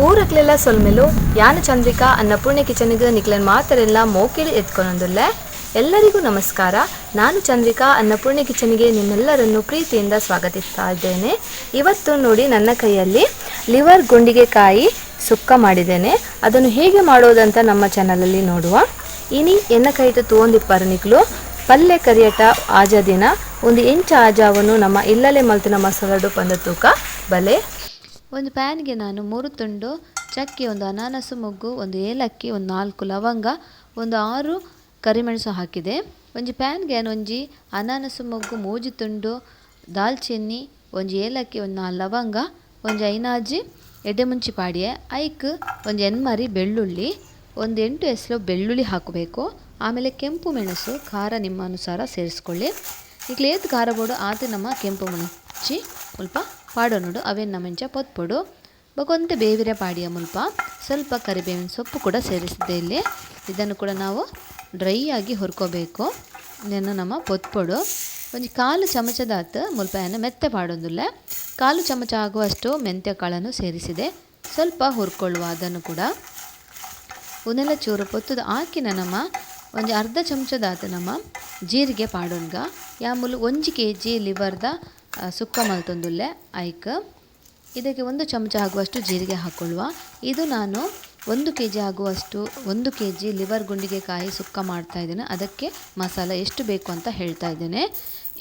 ಊರಕ್ಲೆಲ್ಲ ಸೊಲ್ಮೆಲು ಯಾನ ಚಂದ್ರಿಕಾ ಅನ್ನಪೂರ್ಣೆ ಕಿಚನ್ಗೆ ನಿಕ್ಲನ್ ಮಾತರೆಲ್ಲ ಮೋಕಿಳಿ ಎತ್ಕೊಂಡೊಂದುಲ್ಲೆ. ಎಲ್ಲರಿಗೂ ನಮಸ್ಕಾರ. ನಾನು ಚಂದ್ರಿಕಾ ಅನ್ನಪೂರ್ಣೆ ಕಿಚನ್ಗೆ ನಿಮ್ಮೆಲ್ಲರನ್ನು ಪ್ರೀತಿಯಿಂದ ಸ್ವಾಗತಿಸ್ತಾ ಇದ್ದೇನೆ. ಇವತ್ತು ನೋಡಿ ನನ್ನ ಕೈಯಲ್ಲಿ ಲಿವರ್ ಗುಂಡಿಗೆಕಾಯಿ ಸುಕ್ಕ ಮಾಡಿದ್ದೇನೆ. ಅದನ್ನು ಹೇಗೆ ಮಾಡೋದಂತ ನಮ್ಮ ಚಾನಲಲ್ಲಿ ನೋಡುವ. ಇನಿ ಎನ್ನ ಕೈತ ತೂಂದಿಪ್ಪರು ನಿಕ್ಲು ಪಲ್ಲೆ ಕರಿಯಟ ಆಜ ದಿನ 1 ಇಂಚ್ ಆಜಾವನ್ನು ನಮ್ಮ ಇಲ್ಲಲೆ ಮಲ್ತಿನ ಮಸಾಲಡು ಪಂದ ತೂಕ ಬಲೆ. ಒಂದು ಪ್ಯಾನ್ಗೆ ನಾನು 3 ತುಂಡು ಚಕ್ಕೆ, 1 ಅನಾನಸು ಮೊಗ್ಗು, 1 ಏಲಕ್ಕಿ, 4 ಲವಂಗ, 6 ಕರಿಮೆಣಸು ಹಾಕಿದೆ. ಒಂಜಿ ಪ್ಯಾನ್ಗೆ ಒಂಜಿ ಅನಾನಸು ಮೊಗ್ಗು 3 ತುಂಡು ದಾಲ್ಚಿನ್ನಿ, 1 ಏಲಕ್ಕಿ, 4 ಲವಂಗ, 1 ಐನಾಜಿ ಎಡ್ಡೆ ಮುಂಚಿ ಪಾಡಿಯೆ ಐಕ್ 1 ಎನ್ಮರಿ ಬೆಳ್ಳುಳ್ಳಿ, 1 8 ಎಸ್ಲು ಬೆಳ್ಳುಳ್ಳಿ ಹಾಕಬೇಕು. ಆಮೇಲೆ ಕೆಂಪು ಮೆಣಸು, ಖಾರ ನಿಮ್ಮ ಅನುಸಾರ ಸೇರಿಸ್ಕೊಳ್ಳಿ. ಈಗ ಏತ್ ಖಾರ ಬೋಡು ಆತ ನಮ್ಮ ಕೆಂಪು ಮೆಣಚಿ ಸ್ವಲ್ಪ ಪಾಡೋನುಡು ಅವೇನು ನಮ್ಮಂಚ ಪೊತ್ಪೊಡು ಬಗೊಂತೆ ಬೇವಿರೆ ಪಾಡಿಯ ಮುಲ್ಪ ಸ್ವಲ್ಪ ಕರಿಬೇವಿನ ಸೊಪ್ಪು ಕೂಡ ಸೇರಿಸಿದೆ ಇಲ್ಲಿ. ಇದನ್ನು ಕೂಡ ನಾವು ಡ್ರೈ ಆಗಿ ಹುರ್ಕೋಬೇಕು. ಇದನ್ನು ನಮ್ಮ ಪೊತ್ಪೊಡು ಒಂಜಿ 1/4 ಚಮಚದಾತ ಮುಲ್ಪ ಏನು ಮೆತ್ತೆ ಪಾಡೋದಿಲ್ಲ. 1/4 ಚಮಚ ಆಗುವಷ್ಟು ಮೆಂತ್ಯ ಕಾಳನ್ನು ಸೇರಿಸಿದೆ. ಸ್ವಲ್ಪ ಹುರ್ಕೊಳ್ಳುವ ಅದನ್ನು ಕೂಡ ಒಂದೆಲ್ಲ ಚೂರು ಪೊತ್ತದ ಹಾಕಿನ ನಮ್ಮ ಒಂಜಿ ಅರ್ಧ ಚಮಚದಾತ ನಮ್ಮ ಜೀರಿಗೆ ಪಾಡೋನ್ಗ ಯಾಮೂಲು 1 kg ಲಿವರ್ದ ಸುಕ್ಕ ಮಲ್ತೊಂದುಲ್ಲೆ ಐಕ್ ಇದಕ್ಕೆ 1 ಚಮಚ ಆಗುವಷ್ಟು ಜೀರಿಗೆ ಹಾಕ್ಕೊಳ್ಳುವ. ಇದು ನಾನು 1 kg ಆಗುವಷ್ಟು 1 kg ಲಿವರ್ ಗುಂಡಿಗೆಕಾಯಿ ಸುಕ್ಕ ಮಾಡ್ತಾ ಇದ್ದೇನೆ. ಅದಕ್ಕೆ ಮಸಾಲ ಎಷ್ಟು ಬೇಕು ಅಂತ ಹೇಳ್ತಾ ಇದ್ದೇನೆ.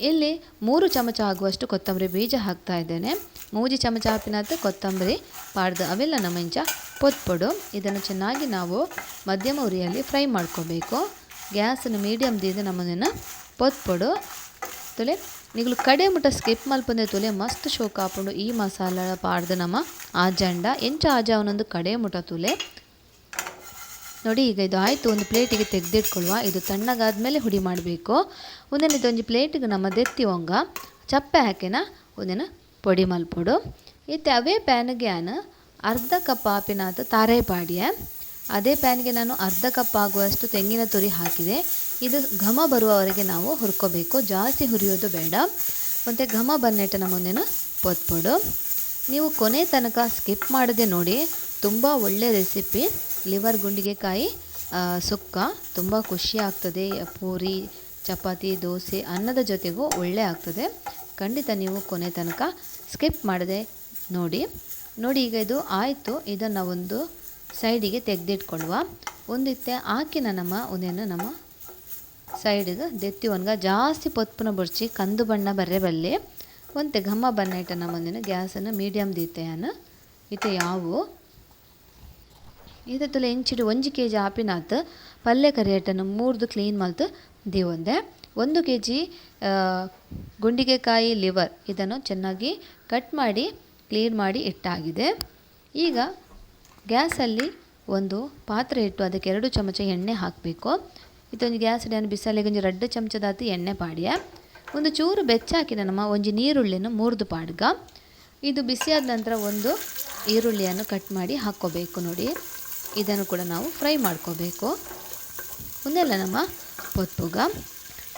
ಇಲ್ಲಿ 3 ಚಮಚ ಆಗುವಷ್ಟು ಕೊತ್ತಂಬರಿ ಬೀಜ ಹಾಕ್ತಾ ಇದ್ದೇನೆ. 3 ಚಮಚ ಹಾಪಿನತ್ತ ಕೊತ್ತಂಬರಿ ಪಾಡ್ದು ಅವೆಲ್ಲ ನಮ್ಮಂಚ ಪೊತ್ಪೊಡು. ಇದನ್ನು ಚೆನ್ನಾಗಿ ನಾವು ಮಧ್ಯಮ ಉರಿಯಲ್ಲಿ ಫ್ರೈ ಮಾಡ್ಕೋಬೇಕು. ಗ್ಯಾಸನ್ನು ಮೀಡಿಯಮ್ ದೀದೆ ನಮ್ಮದನ್ನು ಪೊತ್ಪೊಡು ತುಲೆ ನಿಗಳು ಕಡೆ ಮುಟ್ಟ ಸ್ಕಿಪ್ ಮಲ್ಪಂದೆ ತುಲೆ ಮಸ್ತ್ ಶೋಕ ಹಾಕೊಂಡು ಈ ಮಸಾಲ ಪಾಡ್ದು ನಮ್ಮ ಆಜಂಡ ಎಂಚ ಆಜ ಅವನೊಂದು ಕಡೆ ಮುಟ್ಟ ತುಲೆ ನೋಡಿ. ಈಗ ಇದು ಆಯಿತು, ಒಂದು ಪ್ಲೇಟಿಗೆ ತೆಗೆದಿಟ್ಕೊಳ್ಳುವ. ಇದು ತಣ್ಣಗಾದ್ಮೇಲೆ ಹುಡಿ ಮಾಡಬೇಕು. ಒಂದೇನು ಇದೊಂದು ಪ್ಲೇಟಿಗೆ ನಮ್ಮ ದೆತ್ತಿವಂಗ ಚಪ್ಪೆ ಹಾಕಿನ ಒಂದೇನು ಪೊಡಿ ಮಲ್ಪೊಡು. ಇತ್ತೆ ಅವೇ ಪ್ಯಾನ್ಗೆ ನಾನು ಅರ್ಧ ಕಪ್ ಆಪಿನಾತ ತಾರೆ ಪಾಡಿಯೆ. ಅದೇ ಪ್ಯಾನ್ಗೆ ನಾನು ಅರ್ಧ ಕಪ್ ಆಗುವಷ್ಟು ತೆಂಗಿನ ತುರಿ ಹಾಕಿದೆ. ಇದು ಘಮ ಬರುವವರೆಗೆ ನಾವು ಹುರ್ಕೋಬೇಕು, ಜಾಸ್ತಿ ಹುರಿಯೋದು ಬೇಡ. ಮತ್ತು ಘಮ ಬನ್ನೆಟ ನಮ್ಮ ಮುಂದೇನು ಪೊತ್ಪೊಡು. ನೀವು ಕೊನೆ ತನಕ ಸ್ಕಿಪ್ ಮಾಡದೆ ನೋಡಿ. ತುಂಬ ಒಳ್ಳೆ ರೆಸಿಪಿ ಲಿವರ್ ಗುಂಡಿಗೆಕಾಯಿ ಸುಕ್ಕ. ತುಂಬ ಖುಷಿ ಆಗ್ತದೆ. ಪೂರಿ, ಚಪಾತಿ, ದೋಸೆ, ಅನ್ನದ ಜೊತೆಗೂ ಒಳ್ಳೆ ಆಗ್ತದೆ. ಖಂಡಿತ ನೀವು ಕೊನೆ ತನಕ ಸ್ಕಿಪ್ ಮಾಡದೆ ನೋಡಿ. ಈಗ ಇದು ಆಯಿತು. ಇದನ್ನು ಒಂದು ಸೈಡಿಗೆ ತೆಗೆದಿಟ್ಕೊಳ್ಳುವ. ಒಂದಿತ್ತೆ ಹಾಕಿನ ನಮ್ಮ ಒಂದೇನು ನಮ್ಮ ಸೈಡಿಗೆ ದೆತ್ತಿ ಒನ್ಗ ಜಾಸ್ತಿ ಪೊತ್ಪುನ ಬುಡ್ಚಿ ಕಂದು ಬಣ್ಣ ಬರ್ರೆ ಬಲ್ಲೆ ಒಂತೆ ಘಮ್ಮ ಬಣ್ಣ ಇಟ್ಟ ನಮ್ಮಂದಿನ ಗ್ಯಾಸನ್ನು ಮೀಡಿಯಮ್ ದೀತೆಯನ್ನ ಇತ್ತೆ ಯಾವು ಇದತ್ತಲ್ಲ ಎಂಚಿಡು 1 kg ಆಪಿನಾತ್ ಪಲ್ಯ ಕರಿಯಟ್ಟನ್ನು 3 ಕ್ಲೀನ್ ಮಲ್ತು ದೀವೊಂದೆ. 1 kg ಗುಂಡಿಗೆಕಾಯಿ ಲಿವರ್ ಇದನ್ನು ಚೆನ್ನಾಗಿ ಕಟ್ ಮಾಡಿ ಕ್ಲೀನ್ ಮಾಡಿ ಇಟ್ಟಾಗಿದೆ. ಈಗ ಗ್ಯಾಸಲ್ಲಿ ಒಂದು ಪಾತ್ರೆ ಇಟ್ಟು ಅದಕ್ಕೆ 2 ಚಮಚ ಎಣ್ಣೆ ಹಾಕಬೇಕು. ಇದೊಂದು ಗ್ಯಾಸ್ ನಾನು ಬಿಸಲಿಗೆ ಒಂದು 2 ಚಮಚದಾತು ಎಣ್ಣೆ ಪಾಡಿಯ ಒಂದು ಚೂರು ಬೆಚ್ಚಾಕಿನ ನಮ್ಮ ಒಂಜಿ ನೀರುಳ್ಳಿಯನ್ನು ಮುರಿದು ಪಾಡ್ಗ. ಇದು ಬಿಸಿಯಾದ ನಂತರ ಒಂದು ಈರುಳ್ಳಿಯನ್ನು ಕಟ್ ಮಾಡಿ ಹಾಕ್ಕೋಬೇಕು ನೋಡಿ. ಇದನ್ನು ಕೂಡ ನಾವು ಫ್ರೈ ಮಾಡ್ಕೋಬೇಕು. ಒಂದೆಲ್ಲ ನಮ್ಮ ಪೊತ್ಪುಗ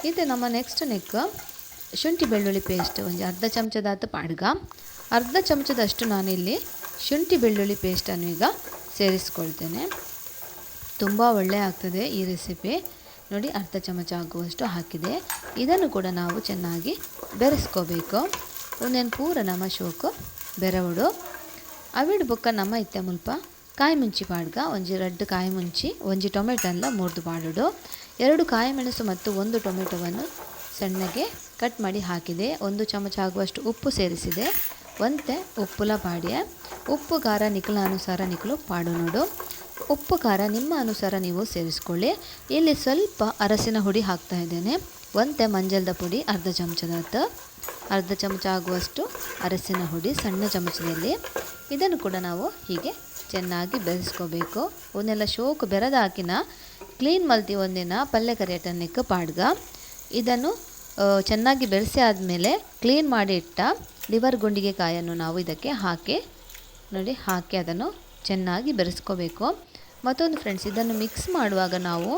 ಇದು ನಮ್ಮ ನೆಕ್ಸ್ಟ್ ಶುಂಠಿ ಬೆಳ್ಳುಳ್ಳಿ ಪೇಸ್ಟ್ ಒಂದು ಅರ್ಧ ಚಮಚದಾತು ಪಾಡ್ಗ. ಅರ್ಧ ಚಮಚದಷ್ಟು ನಾನಿಲ್ಲಿ ಶುಂಠಿ ಬೆಳ್ಳುಳ್ಳಿ ಪೇಸ್ಟನ್ನು ಈಗ ಸೇರಿಸ್ಕೊಳ್ತೇನೆ. ತುಂಬ ಒಳ್ಳೆ ಆಗ್ತದೆ ಈ ರೆಸಿಪಿ ನೋಡಿ. ಅರ್ಧ ಚಮಚ ಆಗುವಷ್ಟು ಹಾಕಿದೆ. ಇದನ್ನು ಕೂಡ ನಾವು ಚೆನ್ನಾಗಿ ಬೆರೆಸ್ಕೋಬೇಕು. ಒಂದೇನು ಪೂರ ನಮ್ಮ ಶೋಕು ಬೆರವಡು ಅವಿಡು ಬೊಕ್ಕ ನಮ್ಮ ಇತ್ತೆ ಮುಲ್ಪ ಕಾಯಿ ಮುಂಚಿ ಪಾಡ್ಗ. ಒಂಜಿ 2 ಕಾಯಿ ಮುಂಚಿ, 1 ಟೊಮೆಟೊಲ್ಲ ಮುರಿದು ಪಾಡುಡು, 2 ಕಾಯಿ ಮೆಣಸು ಮತ್ತು 1 ಟೊಮೆಟೊವನ್ನು ಸಣ್ಣಗೆ ಕಟ್ ಮಾಡಿ ಹಾಕಿದೆ. 1 ಚಮಚ ಆಗುವಷ್ಟು ಉಪ್ಪು ಸೇರಿಸಿದೆ. ಒಂತೆ ಉಪ್ಪುಲ ಪಾಡಿಯ. ಉಪ್ಪು ಖಾರ ನಿಖಲ ಅನುಸಾರ ನಿಖಲು ಪಾಡು ನೋಡು. ಉಪ್ಪು ಖಾರ ನಿಮ್ಮ ಅನುಸಾರ ನೀವು ಸೇರಿಸ್ಕೊಳ್ಳಿ. ಇಲ್ಲಿ ಸ್ವಲ್ಪ ಅರಸಿನ ಹುಡಿ ಹಾಕ್ತಾ ಇದ್ದೇನೆ. ಒಂತೆ ಮಂಜಲ್ದ ಪುಡಿ ಅರ್ಧ ಚಮಚದಾತ, ಅರ್ಧ ಚಮಚ ಆಗುವಷ್ಟು ಅರಸಿನ ಹುಡಿ ಸಣ್ಣ ಚಮಚದಲ್ಲಿ. ಇದನ್ನು ಕೂಡ ನಾವು ಹೀಗೆ ಚೆನ್ನಾಗಿ ಬೆರೆಸ್ಕೋಬೇಕು. ಒಂದೆಲ್ಲ ಶೋಕು ಬೆರೆದ ಹಾಕಿನ ಕ್ಲೀನ್ ಮಲ್ತಿ ಒಂದಿನ ಪಲ್ಯ ಕರಿಯಟನ್ನಿಕ್ಕೆ ಪಾಡ್ಗ. ಇದನ್ನು ಚೆನ್ನಾಗಿ ಬೆರೆಸಿ ಆದಮೇಲೆ ಕ್ಲೀನ್ ಮಾಡಿ ಇಟ್ಟ ಲಿವರ್ ಗುಂಡಿಗೆಕಾಯನ್ನು ನಾವು ಇದಕ್ಕೆ ಹಾಕಿ ಅದನ್ನು ಚೆನ್ನಾಗಿ ಬೆರೆಸ್ಕೋಬೇಕು. ಮತ್ತೊಂದು ಫ್ರೆಂಡ್ಸ್, ಇದನ್ನು ಮಿಕ್ಸ್ ಮಾಡುವಾಗ ನಾವು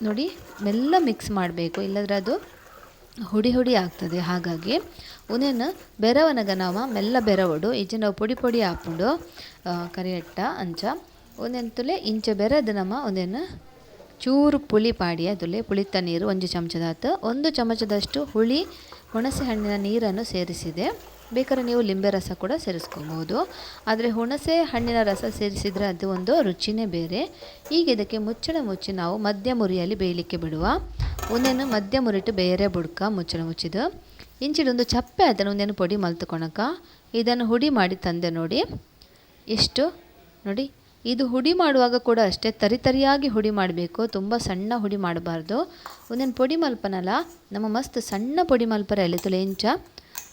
ನೋಡಿ ಮೆಲ್ಲ ಮಿಕ್ಸ್ ಮಾಡಬೇಕು, ಇಲ್ಲದ್ರೆ ಅದು ಹುಡಿ ಹುಡಿ ಆಗ್ತದೆ. ಹಾಗಾಗಿ ಉನೇನು ಬೆರವನಗ ನಾವು ಮೆಲ್ಲ ಬೆರವಡು ಈಚೆ ನಾವು ಪೊಡಿ ಪೊಡಿ ಹಾಕೊಂಡು ಕರಿಯಟ್ಟ ಅಂಚ ಒಂದೆಂತುಲೆ ಇಂಚ ಬೆರೆದು ನಮ್ಮ ಒಂದೇನು ಚೂರು ಪುಳಿ ಪಾಡಿ ಅದುಲೆ ಪುಳಿತ ನೀರು 1 ಚಮಚದಾತು 1 ಚಮಚದಷ್ಟು ಹುಳಿ ಹುಣಸೆ ಹಣ್ಣಿನ ನೀರನ್ನು ಸೇರಿಸಿದೆ. ಬೇಕಾದ್ರೆ ನೀವು ಲಿಂಬೆ ರಸ ಕೂಡ ಸೇರಿಸ್ಕೊಬೋದು. ಆದರೆ ಹುಣಸೆ ಹಣ್ಣಿನ ರಸ ಸೇರಿಸಿದರೆ ಅದು ಒಂದು ರುಚಿನೇ ಬೇರೆ. ಈಗ ಇದಕ್ಕೆ ಮುಚ್ಚಳ ಮುಚ್ಚಿ ನಾವು ಮಧ್ಯಮ ಉರಿಯಲ್ಲಿ ಬೇಯಲಿಕ್ಕೆ ಬಿಡುವ. ಒಂದೇನು ಮಧ್ಯಮ ಉರಿಟ್ಟು ಬೇರೆ ಬುಡ್ಕ ಮುಚ್ಚಳ ಮುಚ್ಚಿದು ಇಂಚಿಡೊಂದು ಚಪ್ಪೆ ಅದನ್ನು ಒಂದೇನು ಪೊಡಿ ಮಲ್ತುಕೊಳಕ ಇದನ್ನು ಹುಡಿ ಮಾಡಿ ತಂದೆ ನೋಡಿ. ಎಷ್ಟು ನೋಡಿ, ಇದು ಹುಡಿ ಮಾಡುವಾಗ ಕೂಡ ಅಷ್ಟೇ ತರಿತರಿಯಾಗಿ ಹುಡಿ ಮಾಡಬೇಕು, ತುಂಬ ಸಣ್ಣ ಹುಡಿ ಮಾಡಬಾರ್ದು. ಒಂದೇನು ಪೊಡಿ ಮಲ್ಪನಲ್ಲ ನಮ್ಮ ಮಸ್ತ್ ಸಣ್ಣ ಪೊಡಿ ಮಲ್ಪರ ಎಲೆ ತುಲೆ ಇಂಚ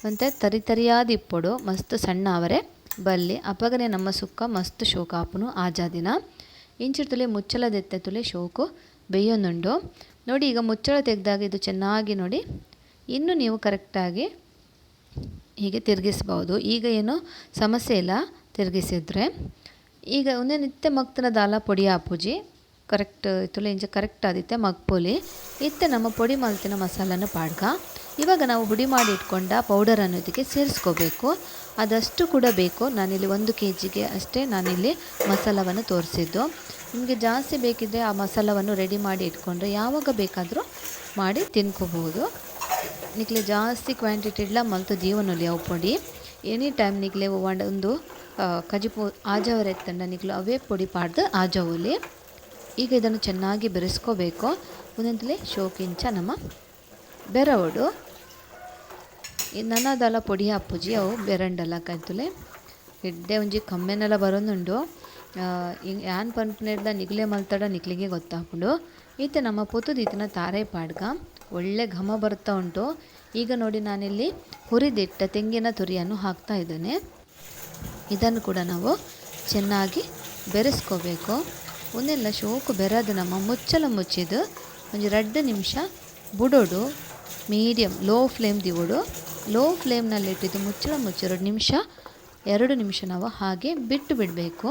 ಮತ್ತು ತರಿತರಿಯಾದ ಇಪ್ಪೊಡು ಮಸ್ತ್ ಸಣ್ಣ ಅವರೇ ಬಲ್ಲಿ ಅಪಗನೆ ನಮ್ಮ ಸುಕ್ಕ ಮಸ್ತ್ ಶೋಕ ಆಪುನು ಆಜಾದಿನ ಇಂಚಿಡ್ ತುಲೆ ಮುಚ್ಚಳದೆತ್ತೆ ತುಲೆ ಶೋಕು ಬೇಯೊಂದುಂಡು ನೋಡಿ. ಈಗ ಮುಚ್ಚಳ ತೆಗೆದಾಗ ಇದು ಚೆನ್ನಾಗಿ ನೋಡಿ ಇನ್ನು ನೀವು ಕರೆಕ್ಟಾಗಿ ಹೀಗೆ ತಿರುಗಿಸ್ಬೋದು. ಈಗ ಏನು ಸಮಸ್ಯೆ ಇಲ್ಲ ತಿರುಗಿಸಿದ್ರೆ. ಈಗ ಒಂದೇ ನಿತ್ಯ ಮಗ್ತನ ದಾಲ ಪೊಡಿ ಆಪುಜಿ ಕರೆಕ್ಟ್ ತುಲೆ ಇಂಚ ಕರೆಕ್ಟ್ ಆದಿತ್ತೆ ಮಗ್ಪೊಲಿ ಇತ್ತೆ ನಮ್ಮ ಪೊಡಿ ಮಲ್ತಿನ ಮಸಾಲನ ಪಾಡ್ಗ. ಇವಾಗ ನಾವು ಹುಡಿ ಮಾಡಿ ಇಟ್ಕೊಂಡ ಪೌಡರನ್ನು ಇದಕ್ಕೆ ಸೇರಿಸ್ಕೋಬೇಕು. ಅದಷ್ಟು ಕೂಡ ಬೇಕು. ನಾನಿಲ್ಲಿ 1 kgಗೆ ಅಷ್ಟೇ ನಾನಿಲ್ಲಿ ಮಸಾಲವನ್ನು ತೋರಿಸಿದ್ದು. ನಿಮಗೆ ಜಾಸ್ತಿ ಬೇಕಿದ್ದರೆ ಆ ಮಸಾಲವನ್ನು ರೆಡಿ ಮಾಡಿ ಇಟ್ಕೊಂಡ್ರೆ ಯಾವಾಗ ಬೇಕಾದರೂ ಮಾಡಿ ತಿನ್ಕೋಬಹುದು. ನಿಕ್ಲೆ ಜಾಸ್ತಿ ಕ್ವಾಂಟಿಟಿ ಇಡ್ಲ ಮಲ್ತು ಜೀವನದಲ್ಲಿ ಅವು ಪೊಡಿ ಎನಿ ಟೈಮ್ ನಿಕ್ಲೆ ಒಂದು ಕಜಿಪು ಆಜವರ ಎತ್ತಂಡ ನಿಕ್ಲು ಅವೇ ಪೊಡಿ ಪಾಡ್ದು ಆಜವಲ್ಲಿ. ಈಗ ಇದನ್ನು ಚೆನ್ನಾಗಿ ಬೆರೆಸ್ಕೋಬೇಕು. ಒಂದೊಂದಲೇ ಶೋಕಿಂಚ ನಮ್ಮ ಬೆರವಡು ನನ್ನದೆಲ್ಲ ಪೊಡಿ ಹಾಪುಜಿ ಅವು ಬೆರಂಡಲ್ಲ ಕಾಯ್ತುಲೆ ಎಡ್ಡೆ ಒಂಜಿ ಕಮ್ಮೆನೆಲ್ಲ ಬರೋದುಂಡು. ಯಾನ್ ಪನ್ಪುನೆಡ್ದ ನಿಗ್ಲೆ ಮಲ್ತಾಡ ನಿಕ್ಲಿಗೆ ಗೊತ್ತಾಪುಂಡು. ಈತ ನಮ್ಮ ಪೊತ್ತುದು ಈತನ ತಾರೆ ಪಾಡ್ಗ ಒಳ್ಳೆ ಘಮ ಬರ್ತಾ ಉಂಟು. ಈಗ ನೋಡಿ ನಾನಿಲ್ಲಿ ಹುರಿದಿಟ್ಟ ತೆಂಗಿನ ತುರಿಯನ್ನು ಹಾಕ್ತಾ ಇದ್ದೇನೆ. ಇದನ್ನು ಕೂಡ ನಾವು ಚೆನ್ನಾಗಿ ಬೆರೆಸ್ಕೋಬೇಕು. ಒಂದೆಲ್ಲ ಶೋಕು ಬೆರೆದು ನಮ್ಮ ಮುಚ್ಚಳ ಮುಚ್ಚಿದು ಒಂದು 2 ನಿಮಿಷ ಬುಡೋಡು ಮೀಡಿಯಮ್ ಲೋ ಫ್ಲೇಮ್ ದಿವೋಡು. ಲೋ ಫ್ಲೇಮ್ನಲ್ಲಿಟ್ಟಿದ್ದು ಮುಚ್ಚಳ ಮುಚ್ಚಿ 2 ನಿಮಿಷ ನಾವು ಹಾಗೆ ಬಿಟ್ಟು ಬಿಡಬೇಕು.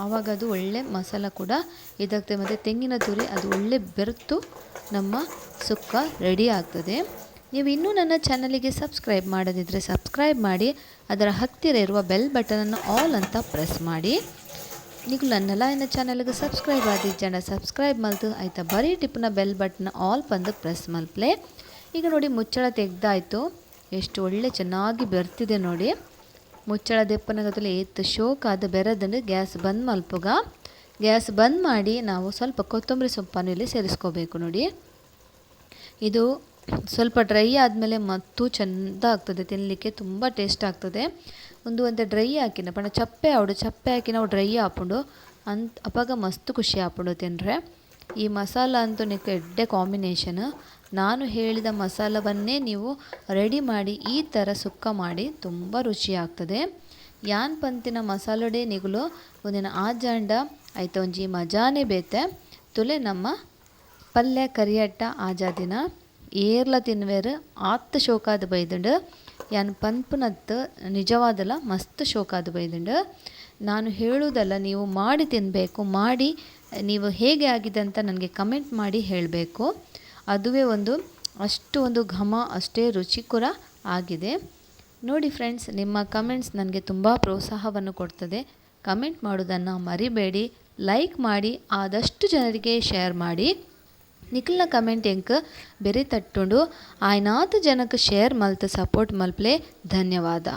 ಆವಾಗ ಅದು ಒಳ್ಳೆ ಮಸಾಲ ಕೂಡ ಇದಕ್ಕೆ ಮತ್ತು ತೆಂಗಿನ ತುರಿ ಅದು ಒಳ್ಳೆ ಬೆರೆತು ನಮ್ಮ ಸುಕ್ಕ ರೆಡಿ ಆಗ್ತದೆ. ನೀವು ಇನ್ನೂ ನನ್ನ ಚಾನಲಿಗೆ ಸಬ್ಸ್ಕ್ರೈಬ್ ಮಾಡದಿದ್ದರೆ ಸಬ್ಸ್ಕ್ರೈಬ್ ಮಾಡಿ, ಅದರ ಹತ್ತಿರ ಇರುವ ಬೆಲ್ ಬಟನನ್ನು ಆಲ್ ಅಂತ ಪ್ರೆಸ್ ಮಾಡಿ. ನೀವು ನನ್ನೆಲ್ಲ ನನ್ನ ಚಾನಲ್ಗೆ ಸಬ್ಸ್ಕ್ರೈಬ್ ಆದಿಜ್ಜಂಡ ಸಬ್ಸ್ಕ್ರೈಬ್ ಮಲ್ತು ಆಯಿತಾ ಬರೀ ಟಿಪ್ನ ಬೆಲ್ ಬಟನ್ ಆಲ್ ಬಂದು ಪ್ರೆಸ್ ಮಲ್ಪ್ಲೆ. ಈಗ ನೋಡಿ ಮುಚ್ಚಳ ತೆಗ್ದಾಯಿತು. ಎಷ್ಟು ಒಳ್ಳೆ ಚೆನ್ನಾಗಿ ಬೆರ್ತಿದೆ ನೋಡಿ. ಮುಚ್ಚಳ ದೆಪ್ಪನಾಗತ್ತಲ್ಲ ಏತ್ತು ಶೋಕ್ ಆದ ಬೆರೆದಂಡು ಗ್ಯಾಸ್ ಬಂದ್ ಮಲ್ಪುಗ. ಗ್ಯಾಸ್ ಬಂದ್ ಮಾಡಿ ನಾವು ಸ್ವಲ್ಪ ಕೊತ್ತಂಬರಿ ಸೊಪ್ಪನ್ನು ಇಲ್ಲಿ ಸೇರಿಸ್ಕೋಬೇಕು ನೋಡಿ. ಇದು ಸ್ವಲ್ಪ ಡ್ರೈ ಆದಮೇಲೆ ಮತ್ತು ಚೆಂದ ಆಗ್ತದೆ ತಿನ್ನಲಿಕ್ಕೆ, ತುಂಬ ಟೇಸ್ಟ್ ಆಗ್ತದೆ. ಒಂದು ಡ್ರೈ ಹಾಕಿನ ಪಣ ಚಪ್ಪೆ ಹಾಕಿ ನಾವು ಡ್ರೈ ಹಾಕೊಂಡು ಅಪ್ಪಾಗ ಮಸ್ತ್ ಖುಷಿ ಹಾಕೊಂಡು ತಿಂದರೆ. ಈ ಮಸಾಲ ಅಂತೂ ನಿಕ್ಕೆ ಎಡ್ಡೆ ಕಾಂಬಿನೇಷನ್. ನಾನು ಹೇಳಿದ ಮಸಾಲವನ್ನೇ ನೀವು ರೆಡಿ ಮಾಡಿ ಈ ಥರ ಸುಕ್ಕ ಮಾಡಿ ತುಂಬ ರುಚಿ ಆಗ್ತದೆ. ಯಾನ್ ಪಂತಿನ ಮಸಾಲೊಡೆ ನಿಗುಲು ಒಂದಿನ ಆಜಾಂಡ ಆಯ್ತು ಒಂಜಿ ಮಜಾನೇ ಬೇತೆ ತುಲೆ ನಮ್ಮ ಪಲ್ಯ ಕರಿಯಟ್ಟ ಆಜಾದಿನ ಏರ್ಲ ತಿನ್ವೇರು ಆತ್ತು ಶೋಕಾದ ಬೈದುಂಡು. ಯಾನ್ ಪನ್ಪುನತ್ತು ನಿಜವಾದಲ್ಲ ಮಸ್ತ್ ಶೋಕಾದ ಬೈದುಂಡು. ನಾನು ಹೇಳುವುದಲ್ಲ, ನೀವು ಮಾಡಿ ತಿನ್ನಬೇಕು. ಮಾಡಿ ನೀವು ಹೇಗೆ ಆಗಿದೆ ಅಂತ ನನಗೆ ಕಮೆಂಟ್ ಮಾಡಿ ಹೇಳಬೇಕು. ಅದುವೇ ಅಷ್ಟು ಒಂದು ಘಮ, ಅಷ್ಟೇ ರುಚಿ ಕೂಡ ಆಗಿದೆ ನೋಡಿ ಫ್ರೆಂಡ್ಸ್. ನಿಮ್ಮ ಕಮೆಂಟ್ಸ್ ನನಗೆ ತುಂಬ ಪ್ರೋತ್ಸಾಹವನ್ನು ಕೊಡ್ತದೆ. ಕಮೆಂಟ್ ಮಾಡೋದನ್ನು ಮರಿಬೇಡಿ. ಲೈಕ್ ಮಾಡಿ, ಆದಷ್ಟು ಜನರಿಗೆ ಶೇರ್ ಮಾಡಿ. ನಿಖಿಲ್ನ ಕಮೆಂಟ್ ಎಂಕ್ ಬೆರೆ ತಟ್ಟುಂಡು ಆಯ್ನಾತು ಜನಕ್ಕೆ ಶೇರ್ ಮಲ್ತು ಸಪೋರ್ಟ್ ಮಲ್ಪ್ಲೆ. ಧನ್ಯವಾದ.